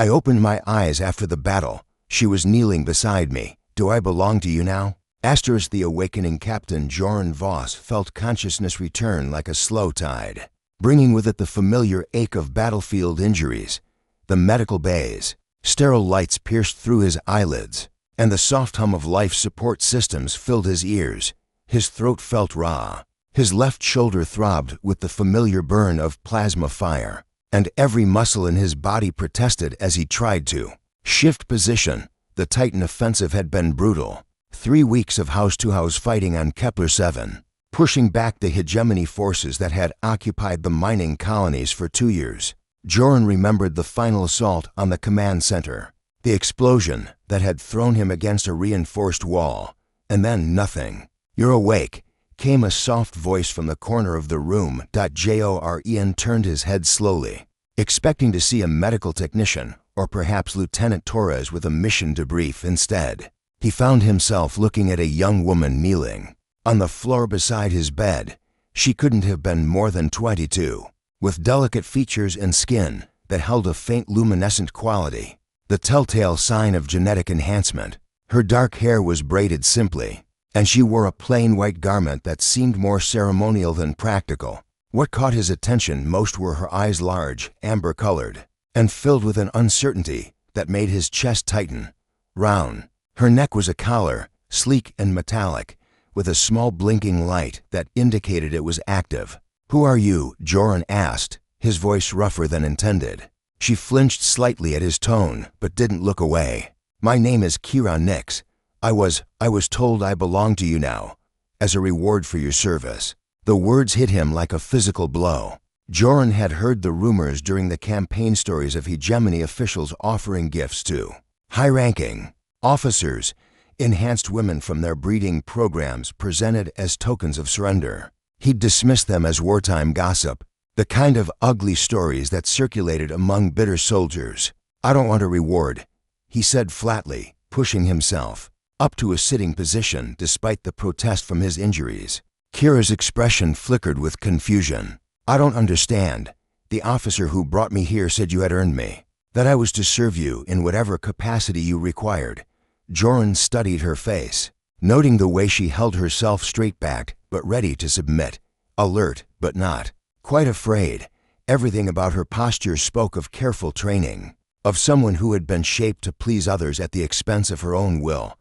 I opened my eyes after the battle. She was kneeling beside me. "Do I belong to you now?" As the awakening Captain Joran Voss felt consciousness return like a slow tide, bringing with it the familiar ache of battlefield injuries, the medical bays, sterile lights pierced through his eyelids, and the soft hum of life support systems filled his ears. His throat felt raw. His left shoulder throbbed with the familiar burn of plasma fire, and every muscle in his body protested as he tried to shift position. The Titan offensive had been brutal. 3 weeks of house-to-house fighting on Kepler 7, pushing back the hegemony forces that had occupied the mining colonies for 2 years. Joran remembered the final assault on the command center, the explosion that had thrown him against a reinforced wall, and then nothing. "You're awake," came a soft voice from the corner of the room. Joran turned his head slowly, expecting to see a medical technician or perhaps Lieutenant Torres with a mission to brief. Instead, he found himself looking at a young woman kneeling on the floor beside his bed. She couldn't have been more than 22, with delicate features and skin that held a faint luminescent quality, the telltale sign of genetic enhancement. Her dark hair was braided simply, and she wore a plain white garment that seemed more ceremonial than practical. What caught his attention most were her eyes, large, amber-colored, and filled with an uncertainty that made his chest tighten. Round. Her neck was a collar, sleek and metallic, with a small blinking light that indicated it was active. "Who are you?" Joran asked, his voice rougher than intended. She flinched slightly at his tone, but didn't look away. "My name is Kira Nix. I was told I belong to you now, as a reward for your service." The words hit him like a physical blow. Joran had heard the rumors during the campaign stories of hegemony officials offering gifts to high-ranking officers, enhanced women from their breeding programs presented as tokens of surrender. He'd dismissed them as wartime gossip, the kind of ugly stories that circulated among bitter soldiers. "I don't want a reward," he said flatly, pushing himself up to a sitting position despite the protest from his injuries. Kira's expression flickered with confusion. "I don't understand. The officer who brought me here said you had earned me, that I was to serve you in whatever capacity you required." Joran studied her face, noting the way she held herself straight-backed but ready to submit, alert but not quite afraid. Everything about her posture spoke of careful training, of someone who had been shaped to please others at the expense of her own will.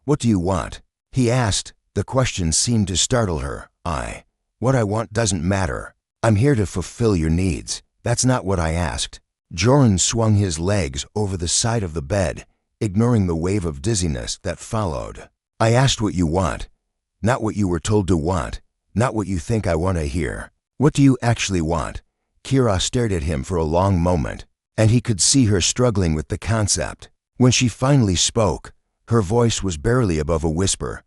"What do you want?" he asked. The question seemed to startle her. What I want doesn't matter. I'm here to fulfill your needs. That's not what I asked." Joran swung his legs over the side of the bed, ignoring the wave of dizziness that followed. "I asked what you want, not what you were told to want, not what you think I want to hear. What do you actually want?" Kira stared at him for a long moment, and he could see her struggling with the concept. When she finally spoke, her voice was barely above a whisper.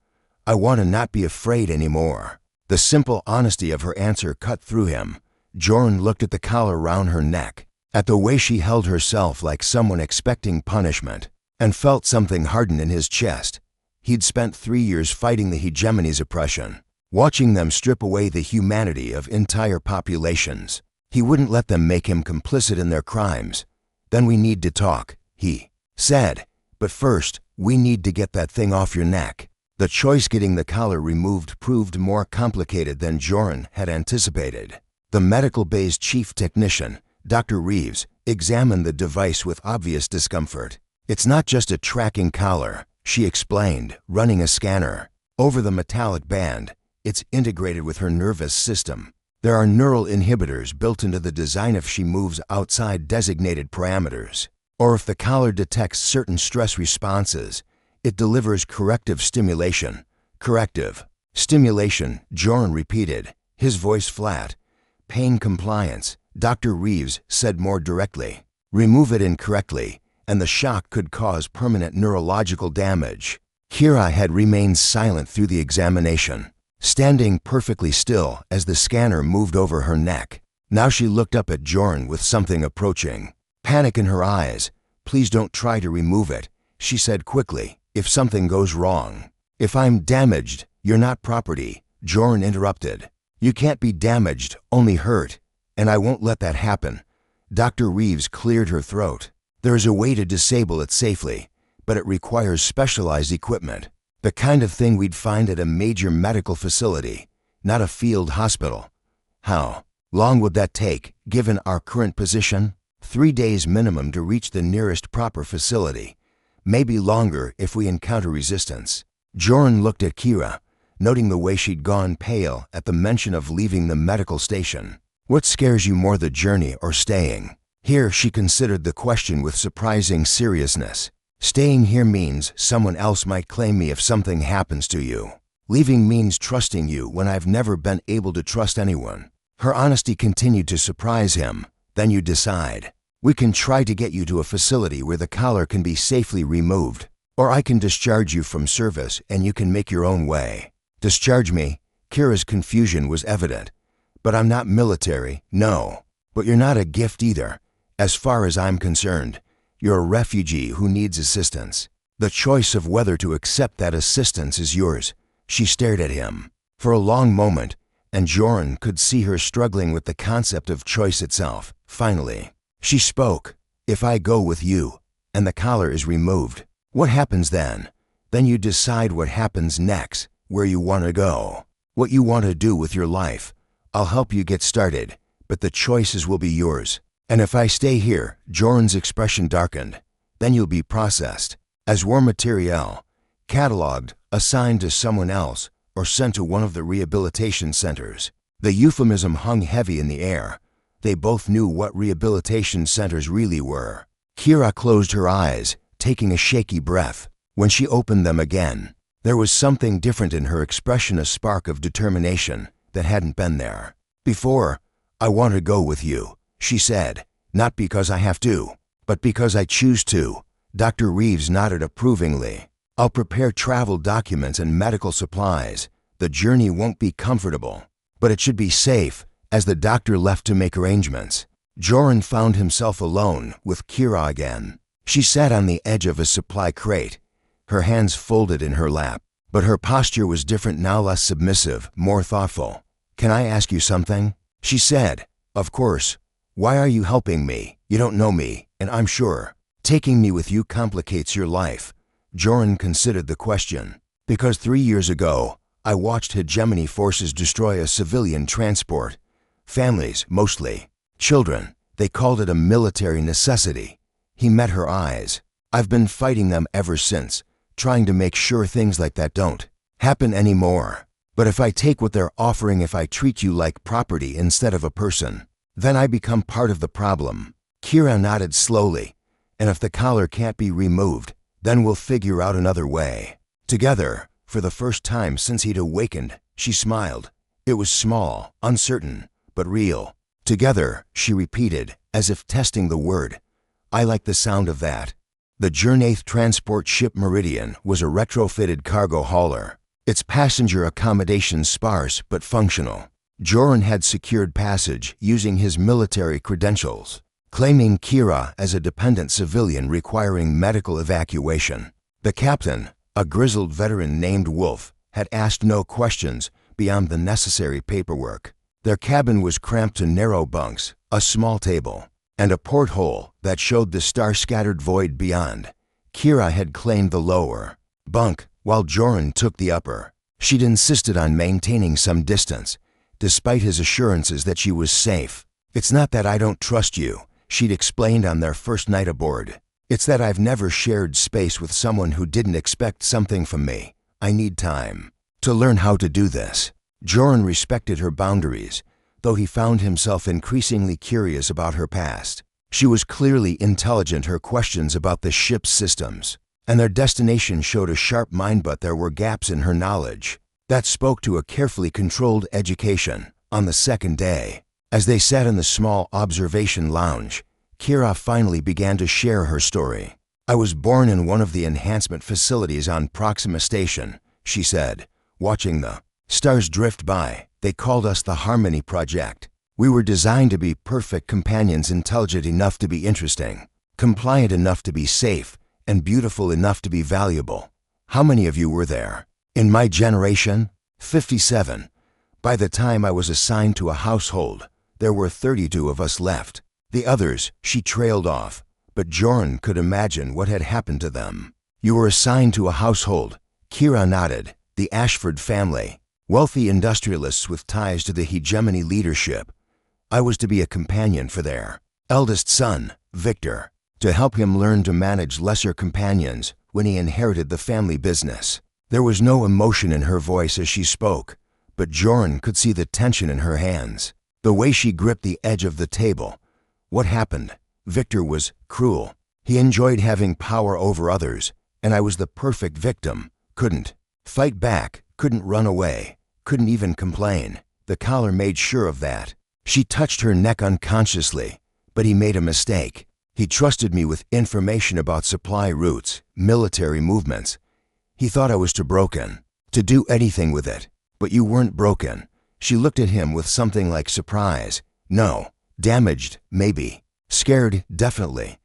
"I want to not be afraid anymore." The simple honesty of her answer cut through him. Joran looked at the collar round her neck, at the way she held herself like someone expecting punishment, and felt something harden in his chest. He'd spent 3 years fighting the hegemony's oppression, watching them strip away the humanity of entire populations. He wouldn't let them make him complicit in their crimes. "Then we need to talk," he said. "But first, we need to get that thing off your neck." The choice getting the collar removed proved more complicated than Joran had anticipated. The medical bay's chief technician, Dr. Reeves, examined the device with obvious discomfort. "It's not just a tracking collar," she explained, running a scanner over the metallic band. "It's integrated with her nervous system. There are neural inhibitors built into the design if she moves outside designated parameters, or if the collar detects certain stress responses. It delivers corrective stimulation." "Corrective stimulation," Joran repeated, his voice flat. "Pain compliance," Dr. Reeves said more directly. "Remove it incorrectly, and the shock could cause permanent neurological damage." Kira had remained silent through the examination, standing perfectly still as the scanner moved over her neck. Now she looked up at Joran with something approaching panic in her eyes. "Please don't try to remove it," she said quickly. "If something goes wrong, if I'm damaged, you're not property," Joran interrupted. "You can't be damaged, only hurt, and I won't let that happen." Dr. Reeves cleared her throat. There is a way to disable it safely, but it requires specialized equipment. The kind of thing we'd find at a major medical facility, not a field hospital. How long would that take, given our current position? 3 days minimum to reach the nearest proper facility. Maybe longer if we encounter resistance. Joran looked at Kira, noting the way she'd gone pale at the mention of leaving the medical station. What scares you more, the journey or staying? Here she considered the question with surprising seriousness. Staying here means someone else might claim me if something happens to you. Leaving means trusting you when I've never been able to trust anyone. Her honesty continued to surprise him. Then you decide. We can try to get you to a facility where the collar can be safely removed, or I can discharge you from service and you can make your own way. Discharge me? Kira's confusion was evident. But I'm not military, no. But you're not a gift either. As far as I'm concerned, you're a refugee who needs assistance. The choice of whether to accept that assistance is yours. She stared at him for a long moment, and Joran could see her struggling with the concept of choice itself. Finally, she spoke. If I go with you, and the collar is removed, what happens then? Then you decide what happens next, where you want to go, what you want to do with your life. I'll help you get started, but the choices will be yours. And if I stay here, Joran's expression darkened, then you'll be processed as war material, cataloged, assigned to someone else, or sent to one of the rehabilitation centers. The euphemism hung heavy in the air. They both knew what rehabilitation centers really were. Kira closed her eyes, taking a shaky breath. When she opened them again, there was something different in her expression, a spark of determination that hadn't been there before. I want to go with you, she said, not because I have to, but because I choose to. Dr. Reeves nodded approvingly. I'll prepare travel documents and medical supplies. The journey won't be comfortable, but it should be safe. As the doctor left to make arrangements, Joran found himself alone with Kira again. She sat on the edge of a supply crate, her hands folded in her lap, but her posture was different now, less submissive, more thoughtful. Can I ask you something? She said. Of course. Why are you helping me? You don't know me, and I'm sure taking me with you complicates your life. Joran considered the question. Because 3 years ago, I watched hegemony forces destroy a civilian transport. Families, mostly. Children. They called it a military necessity. He met her eyes. I've been fighting them ever since, trying to make sure things like that don't happen anymore. But if I take what they're offering, if I treat you like property instead of a person, then I become part of the problem. Kira nodded slowly. And if the collar can't be removed, then we'll figure out another way. Together, for the first time since he'd awakened, she smiled. It was small, uncertain, but real. Together, she repeated, as if testing the word. I like the sound of that. The Journaith transport ship Meridian was a retrofitted cargo hauler. Its passenger accommodation sparse but functional. Joran had secured passage using his military credentials, claiming Kira as a dependent civilian requiring medical evacuation. The captain, a grizzled veteran named Wolf, had asked no questions beyond the necessary paperwork. Their cabin was cramped to narrow bunks, a small table, and a porthole that showed the star-scattered void beyond. Kira had claimed the lower bunk, while Joran took the upper. She'd insisted on maintaining some distance, despite his assurances that she was safe. It's not that I don't trust you, she'd explained on their first night aboard. It's that I've never shared space with someone who didn't expect something from me. I need time to learn how to do this. Joran respected her boundaries, though he found himself increasingly curious about her past. She was clearly intelligent. Her questions about the ship's systems and their destination showed a sharp mind, but there were gaps in her knowledge that spoke to a carefully controlled education. On the second day, as they sat in the small observation lounge, Kira finally began to share her story. I was born in one of the enhancement facilities on Proxima Station, she said, watching the stars drift by. They called us the Harmony Project. We were designed to be perfect companions, intelligent enough to be interesting, compliant enough to be safe, and beautiful enough to be valuable. How many of you were there? In my generation? 57. By the time I was assigned to a household, there were 32 of us left. The others, she trailed off. but Joran could imagine what had happened to them. You were assigned to a household. Kira nodded. The Ashford family. Wealthy industrialists with ties to the hegemony leadership. I was to be a companion for their eldest son, Victor, to help him learn to manage lesser companions when he inherited the family business. There was no emotion in her voice as she spoke, but Joran could see the tension in her hands, the way she gripped the edge of the table. What happened? Victor was cruel. He enjoyed having power over others, and I was the perfect victim. Couldn't fight back, couldn't run away, couldn't even complain. The collar made sure of that. She touched her neck unconsciously, but he made a mistake. He trusted me with information about supply routes, military movements. He thought I was too broken to do anything with it. But you weren't broken. She looked at him with something like surprise. No, damaged, maybe. Scared, definitely.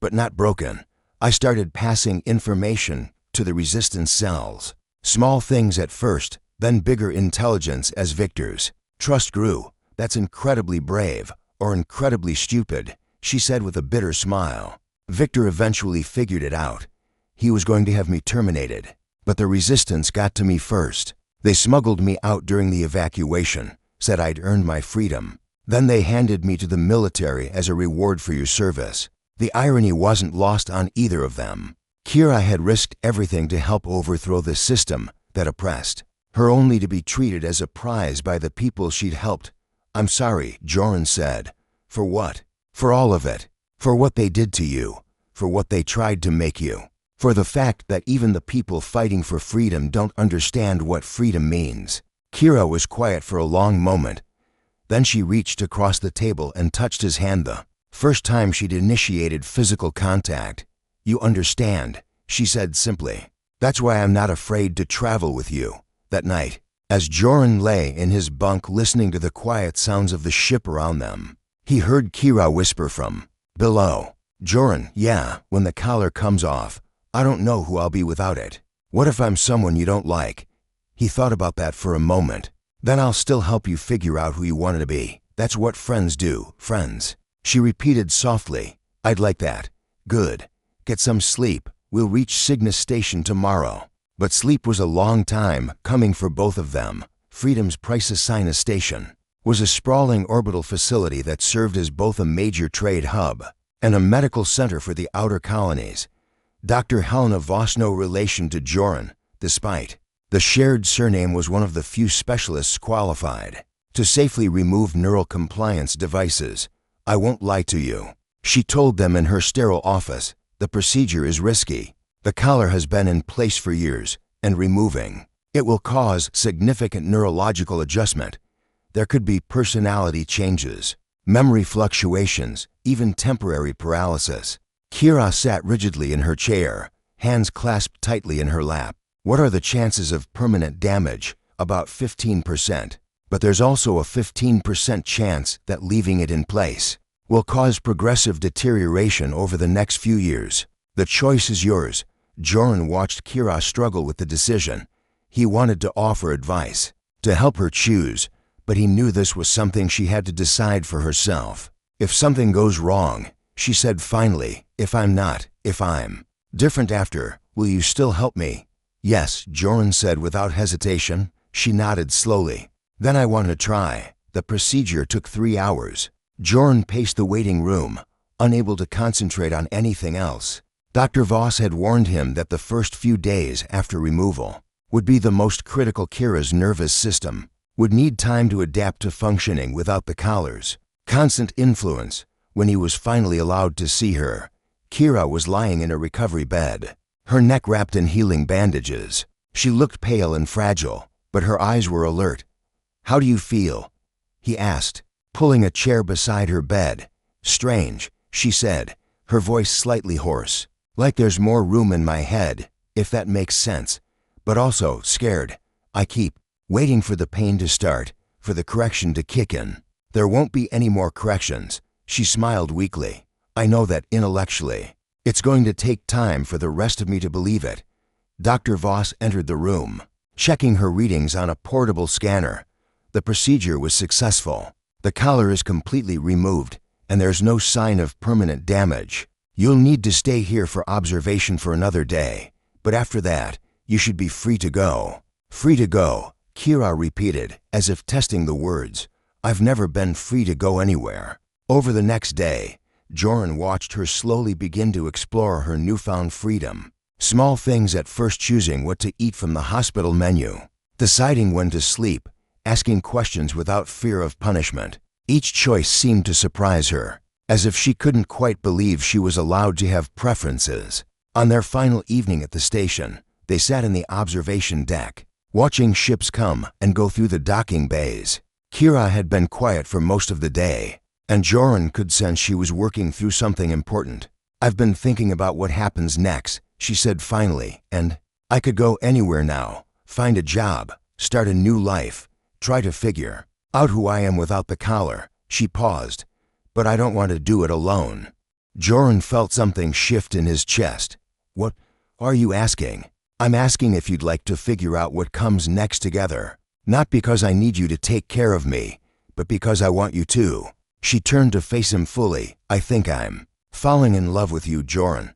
But not broken. I started passing information to the resistance cells. Small things at first, then bigger intelligence as Victor's. Trust grew. That's incredibly brave, or incredibly stupid, she said with a bitter smile. Victor eventually figured it out. He was going to have me terminated. But the resistance got to me first. They smuggled me out during the evacuation, said I'd earned my freedom. Then they handed me to the military as a reward for your service. The irony wasn't lost on either of them. Kira had risked everything to help overthrow the system that oppressed her, only to be treated as a prize by the people she'd helped. I'm sorry, Joran said. For what? For all of it. For what they did to you. For what they tried to make you. For the fact that even the people fighting for freedom don't understand what freedom means. Kira was quiet for a long moment. Then she reached across the table and touched his hand, the first time she'd initiated physical contact. You understand, she said simply. That's why I'm not afraid to travel with you. That night, as Joran lay in his bunk listening to the quiet sounds of the ship around them, he heard Kira whisper from below. Joran, yeah, when the collar comes off, I don't know who I'll be without it. What if I'm someone you don't like? He thought about that for a moment. Then I'll still help you figure out who you want to be. That's what friends do, friends. She repeated softly. I'd like that. Good. Get some sleep. We'll reach Cygnus Station tomorrow. But sleep was a long time coming for both of them. Freedom's Price-Assigna Station was a sprawling orbital facility that served as both a major trade hub and a medical center for the outer colonies. Dr. Helena Voss, no relation to Joran, despite the shared surname, was one of the few specialists qualified to safely remove neural compliance devices. I won't lie to you, she told them in her sterile office. The procedure is risky. The collar has been in place for years, and removing it will cause significant neurological adjustment. There could be personality changes, memory fluctuations, even temporary paralysis. Kira sat rigidly in her chair, hands clasped tightly in her lap. What are the chances of permanent damage? About 15%. But there's also a 15% chance that leaving it in place will cause progressive deterioration over the next few years. The choice is yours. Joran watched Kira struggle with the decision. He wanted to offer advice, to help her choose, but he knew this was something she had to decide for herself. If something goes wrong, she said finally, if I'm different after, will you still help me? Yes, Joran said without hesitation. She nodded slowly. Then I want to try. The procedure took 3 hours. Joran paced the waiting room, unable to concentrate on anything else. Dr. Voss had warned him that the first few days after removal would be the most critical. Kira's nervous system would need time to adapt to functioning without the collar's constant influence. When he was finally allowed to see her, Kira was lying in a recovery bed, her neck wrapped in healing bandages. She looked pale and fragile, but her eyes were alert. How do you feel? He asked, pulling a chair beside her bed. Strange, she said, her voice slightly hoarse. Like there's more room in my head, if that makes sense. But also scared. I keep waiting for the pain to start, for the correction to kick in. There won't be any more corrections. She smiled weakly. I know that intellectually. It's going to take time for the rest of me to believe it. Dr. Voss entered the room, checking her readings on a portable scanner. The procedure was successful. The collar is completely removed, and there's no sign of permanent damage. You'll need to stay here for observation for another day, but after that, you should be free to go. Free to go, Kira repeated, as if testing the words. I've never been free to go anywhere. Over the next day, Joran watched her slowly begin to explore her newfound freedom. Small things at first: choosing what to eat from the hospital menu, deciding when to sleep, asking questions without fear of punishment. Each choice seemed to surprise her, as if she couldn't quite believe she was allowed to have preferences. On their final evening at the station, they sat in the observation deck, watching ships come and go through the docking bays. Kira had been quiet for most of the day, and Joran could sense she was working through something important. I've been thinking about what happens next, she said finally, and I could go anywhere now, find a job, start a new life, try to figure out who I am without the collar. She paused. But I don't want to do it alone. Joran felt something shift in his chest. What are you asking? I'm asking if you'd like to figure out what comes next together. Not because I need you to take care of me, but because I want you to. She turned to face him fully. I think I'm falling in love with you, Joran.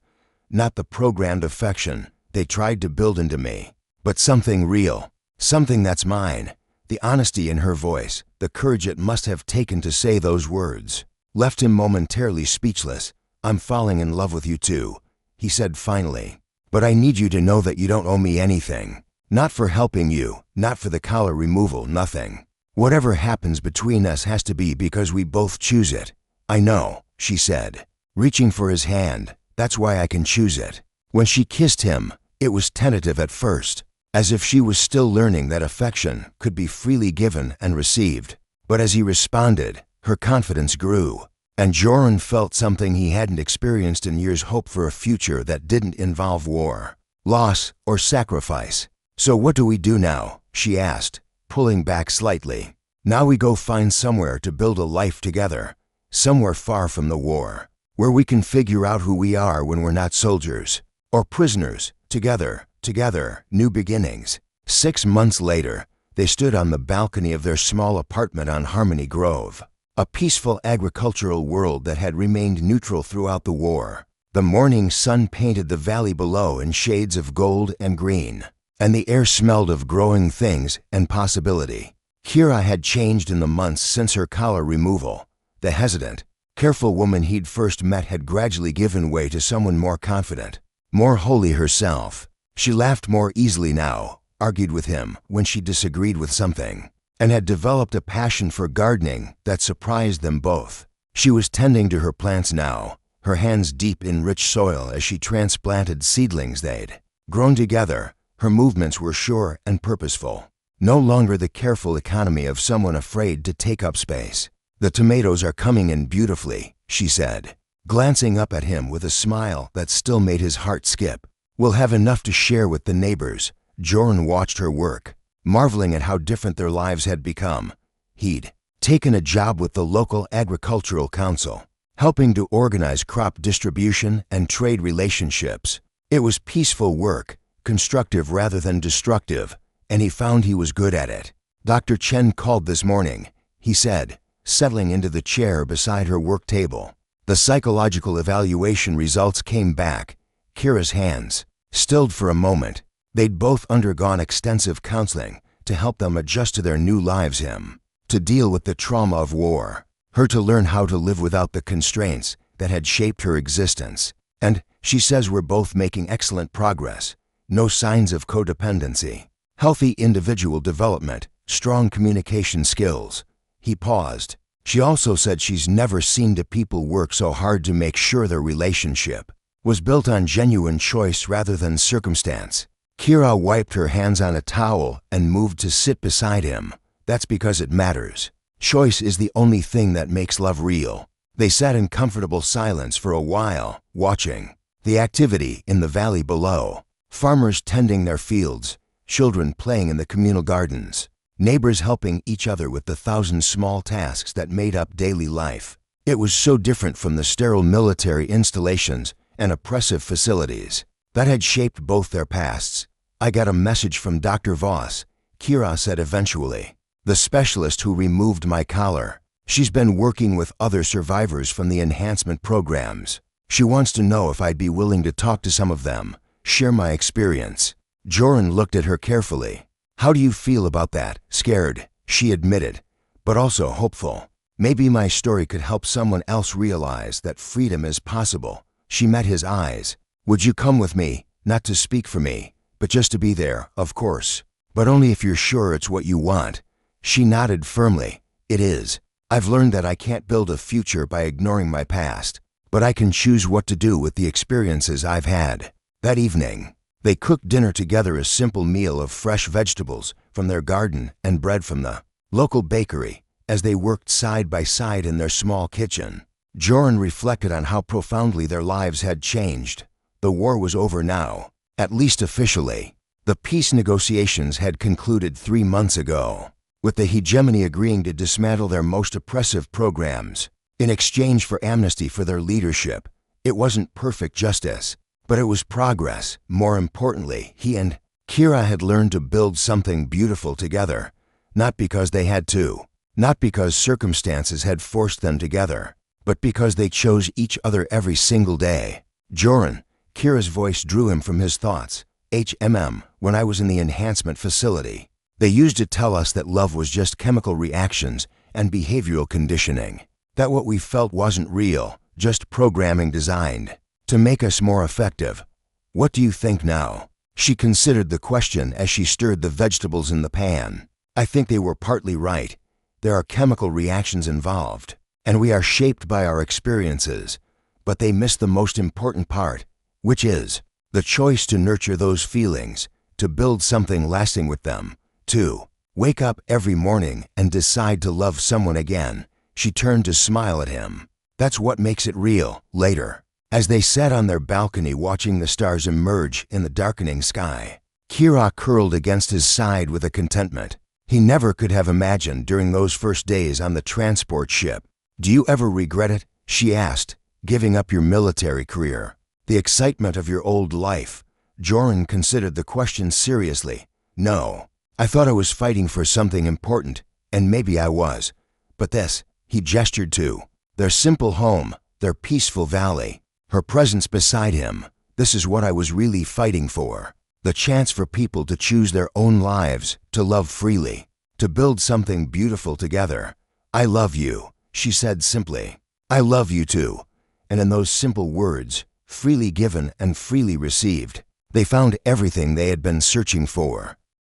Not the programmed affection they tried to build into me, but something real, something that's mine. The honesty in her voice, the courage it must have taken to say those words, left him momentarily speechless. I'm falling in love with you too, he said finally. But I need you to know that you don't owe me anything. Not for helping you, not for the collar removal, nothing. Whatever happens between us has to be because we both choose it. I know, she said, reaching for his hand. That's why I can choose it. When she kissed him, it was tentative at first, as if she was still learning that affection could be freely given and received. But as he responded, her confidence grew, and Joran felt something he hadn't experienced in years: hope for a future that didn't involve war, loss, or sacrifice. So what do we do now? She asked, pulling back slightly. Now we go find somewhere to build a life together, somewhere far from the war, where we can figure out who we are when we're not soldiers or prisoners, together, new beginnings. 6 months later, they stood on the balcony of their small apartment on Harmony Grove, a peaceful agricultural world that had remained neutral throughout the war. The morning sun painted the valley below in shades of gold and green, and the air smelled of growing things and possibility. Kira had changed in the months since her collar removal. The hesitant, careful woman he'd first met had gradually given way to someone more confident, more wholly herself. She laughed more easily now, argued with him when she disagreed with something, and had developed a passion for gardening that surprised them both. She was tending to her plants now, her hands deep in rich soil as she transplanted seedlings they'd grown together. Her movements were sure and purposeful, no longer the careful economy of someone afraid to take up space. The tomatoes are coming in beautifully, she said, glancing up at him with a smile that still made his heart skip. We'll have enough to share with the neighbors. Joran watched her work, marveling at how different their lives had become. He'd taken a job with the local agricultural council, helping to organize crop distribution and trade relationships. It was peaceful work, constructive rather than destructive, and he found he was good at it. Dr. Chen called this morning, he said, settling into the chair beside her work table. The psychological evaluation results came back. Kira's hands stilled for a moment. They'd both undergone extensive counseling to help them adjust to their new lives, him to deal with the trauma of war, her to learn how to live without the constraints that had shaped her existence. And she says we're both making excellent progress. No signs of codependency, healthy individual development, strong communication skills. He paused. She also said she's never seen two people work so hard to make sure their relationship was built on genuine choice rather than circumstance. Kira wiped her hands on a towel and moved to sit beside him. That's because it matters. Choice is the only thing that makes love real. They sat in comfortable silence for a while, watching the activity in the valley below. Farmers tending their fields, children playing in the communal gardens, neighbors helping each other with the 1,000 small tasks that made up daily life. It was so different from the sterile military installations and oppressive facilities that had shaped both their pasts. I got a message from Dr. Voss, Kira said eventually, the specialist who removed my collar. She's been working with other survivors from the enhancement programs. She wants to know if I'd be willing to talk to some of them, share my experience. Joran looked at her carefully. How do you feel about that? Scared, she admitted, but also hopeful. Maybe my story could help someone else realize that freedom is possible. She met his eyes. Would you come with me? Not to speak for me, but just to be there, of course. But only if you're sure it's what you want. She nodded firmly. It is. I've learned that I can't build a future by ignoring my past, but I can choose what to do with the experiences I've had. That evening, they cooked dinner together, a simple meal of fresh vegetables from their garden and bread from the local bakery. As they worked side by side in their small kitchen, Joran reflected on how profoundly their lives had changed. The war was over now, at least officially. The peace negotiations had concluded 3 months ago, with the hegemony agreeing to dismantle their most oppressive programs in exchange for amnesty for their leadership. It wasn't perfect justice, but it was progress. More importantly, he and Kira had learned to build something beautiful together, not because they had to, not because circumstances had forced them together, but because they chose each other every single day. Joran, Kira's voice drew him from his thoughts. When I was in the enhancement facility, they used to tell us that love was just chemical reactions and behavioral conditioning, that what we felt wasn't real, just programming designed to make us more effective. What do you think now? She considered the question as she stirred the vegetables in the pan. I think they were partly right. There are chemical reactions involved, and we are shaped by our experiences, but they miss the most important part, which is the choice to nurture those feelings, to build something lasting with them, to wake up every morning and decide to love someone again. She turned to smile at him. That's what makes it real. Later, as they sat on their balcony watching the stars emerge in the darkening sky, Kira curled against his side with a contentment he never could have imagined during those first days on the transport ship. Do you ever regret it? She asked. Giving up your military career, the excitement of your old life? Joran considered the question seriously. No, I thought I was fighting for something important, and maybe I was. But this, he gestured to their simple home, their peaceful valley, her presence beside him. This is what I was really fighting for. The chance for people to choose their own lives, to love freely, to build something beautiful together. I love you, she said simply. I love you too. And in those simple words, freely given and freely received, they found everything they had been searching for.